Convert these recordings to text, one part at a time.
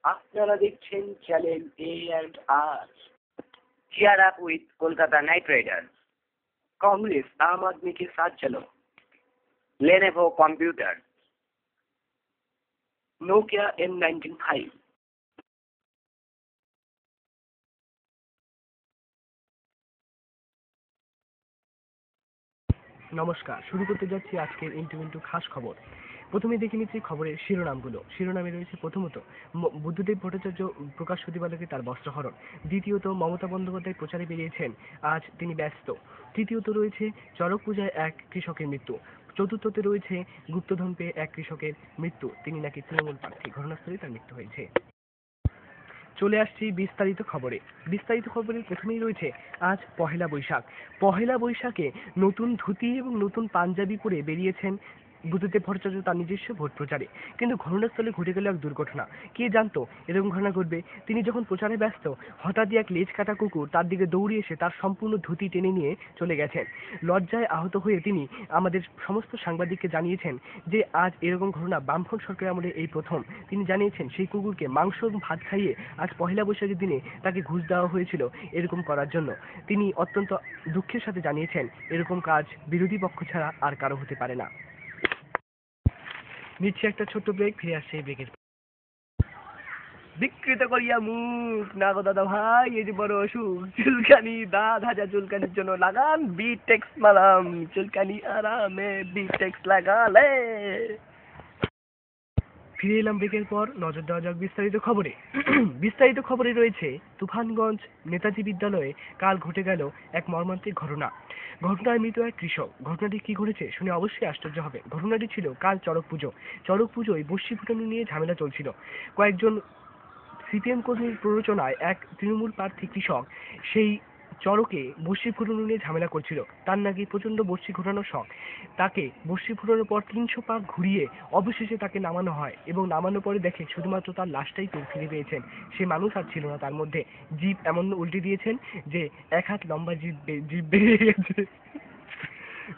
আপনারা দেখছেন channel A&R। Cheer up with Kolkata night Riders. Congress आम आदमी के साथ चलो। Lenovo computer, Nokia M95। নমস্কার, শুরু করতে যাচ্ছি আজকের ইন্টু খাস খবর। প্রথমে দেখে নিচ্ছি খবরের শিরোনামগুলো। শিরোনামে রয়েছে প্রথমত বুদ্ধদেব ভট্টাচার্য প্রকাশ সচিবালয়কে তার বস্ত্রহরণ। দ্বিতীয়ত মমতা বন্দ্যোপাধ্যায় প্রচারে বেরিয়েছেন, আজ তিনি ব্যস্ত। তৃতীয়ত রয়েছে চড়ক পূজায় এক কৃষকের মৃত্যু। চতুর্থতে রয়েছে গুপ্তধন পেয়ে এক কৃষকের মৃত্যু, তিনি নাকি তৃণমূল প্রার্থী, ঘটনাস্থলেই তার মৃত্যু হয়েছে। চলে আসছি বিস্তারিত খবরে। বিস্তারিত খবরের প্রথমেই রয়েছে আজ পহেলা বৈশাখ। পহেলা বৈশাখে নতুন ধুতি এবং নতুন পাঞ্জাবি পরে বেরিয়েছেন বুদ্ধদেব ভট্টাচার্য তার নিজস্ব ভোট প্রচারে। কিন্তু ঘটনাস্থলে ঘটে গেল এক দুর্ঘটনা। কে জানতো এরকম ঘটনা ঘটবে? তিনি যখন প্রচারে ব্যস্ত, হঠাৎই এক লেজ কাটা কুকুর তার দিকে দৌড়ে এসে তার সম্পূর্ণ ধুতি টেনে নিয়ে চলে গেছেন। লজ্জায় আহত হয়ে তিনি আমাদের সমস্ত সাংবাদিককে জানিয়েছেন যে আজ এরকম ঘটনা বামফ্রন্ট সরকারের আমলে এই প্রথম। তিনি জানিয়েছেন সেই কুকুরকে মাংস এবং ভাত খাইয়ে আজ পহেলা বৈশাখের দিনে তাকে ঘুষ দেওয়া হয়েছিল এরকম করার জন্য। তিনি অত্যন্ত দুঃখের সাথে জানিয়েছেন এরকম কাজ বিরোধী পক্ষ ছাড়া আর কারো হতে পারে না। নিচ্ছে একটা ছোট্ট ব্রেক, ফিরে আসছে এই ব্রেকের। বিকৃত করিয়া মুখ না গো দাদা ভাই, এই যে বড় অসুখ চুলকানি, দাঁত হাজার চুলকানির জন্য লাগান বিটেক্স মালাম। চুলকানি আরামে বিটেক্স লাগালে। ফিরে এলাম ব্রেকের পর, নজর দেওয়া যাক বিস্তারিত খবরে। বিস্তারিত খবরে রয়েছে তুফানগঞ্জ নেতাজি বিদ্যালয়ে কাল ঘটে গেল এক মর্মান্তিক ঘটনা। ঘটনায় মৃত এক কৃষক। ঘটনাটি কি ঘটেছে শুনে অবশ্যই আশ্চর্য হবে। ঘটনাটি ছিল কাল চড়ক পুজো। চড়ক পুজোয় বর্ষি ফুটানো নিয়ে ঝামেলা চলছিল। কয়েকজন সিপিএম কর্মীর প্ররোচনায় এক তৃণমূল প্রার্থী কৃষক সেই চড়কে বর্ষি ফুটানো নিয়ে ঝামেলা করছিল। তার নাকি প্রচন্ড বর্ষি ঘোরানোর শখ। তাকে বর্ষি ফুটানোর পর 300 পাক ঘুরিয়ে অবশেষে তাকে নামানো হয় এবং নামানোর পরে দেখে শুধুমাত্র তার লাশটাই তিনি ফিরে পেয়েছেন। সে মানুষ আর ছিল না তার মধ্যে। জিভ এমন উল্টে দিয়েছেন যে 1 হাত লম্বা জিভ বেরিয়ে গেছে।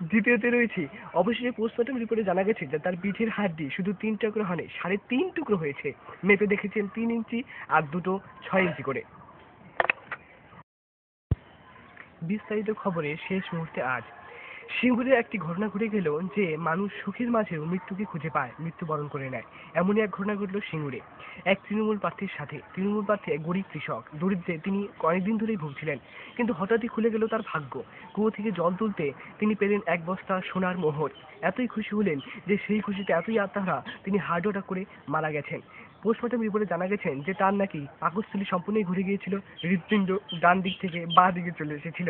দ্বিতীয়তে রয়েছে অবশেষে পোস্টমর্টম রিপোর্টে জানা গেছে যে তার পিঠের হাড্ডি শুধু 3 টুকরো হয়নি, 3.5 টুকরো হয়েছে। মেপে দেখেছেন 3 ইঞ্চি আর দুটো 6 ইঞ্চি করে। বিস্তারিত খবরে শেষ মুহূর্তে আজ সিঙ্গুরে একটি ঘটনা ঘটে গেল যে মানুষ সুখের মাঝেও মৃত্যুকে খুঁজে পায়, মৃত্যুবরণ করে নেয়। এমনই এক ঘটনা ঘটল সিঙ্গুরে এক তৃণমূল প্রার্থীর সাথে। তৃণমূল প্রার্থী এক গরিব কৃষক, দরিদ্রে তিনি অনেকদিন ধরেই ভুগছিলেন। কিন্তু হঠাৎই খুলে গেল তার ভাগ্য। কুয়ো থেকে জল তুলতে তিনি পেলেন এক বস্তা সোনার মোহর। এতই খুশি হলেন যে সেই খুশিতে এতই আত্মহারা তিনি হার্ট অ্যাটাক করে মারা গেছেন। পোস্টমর্টম রিপোর্টে জানা গেছেন যে তার নাকি পাকস্থলী সম্পূর্ণই ঘুরে গিয়েছিল, হৃৎপিণ্ড ডান দিক থেকে বাঁ দিকে চলে এসেছিল।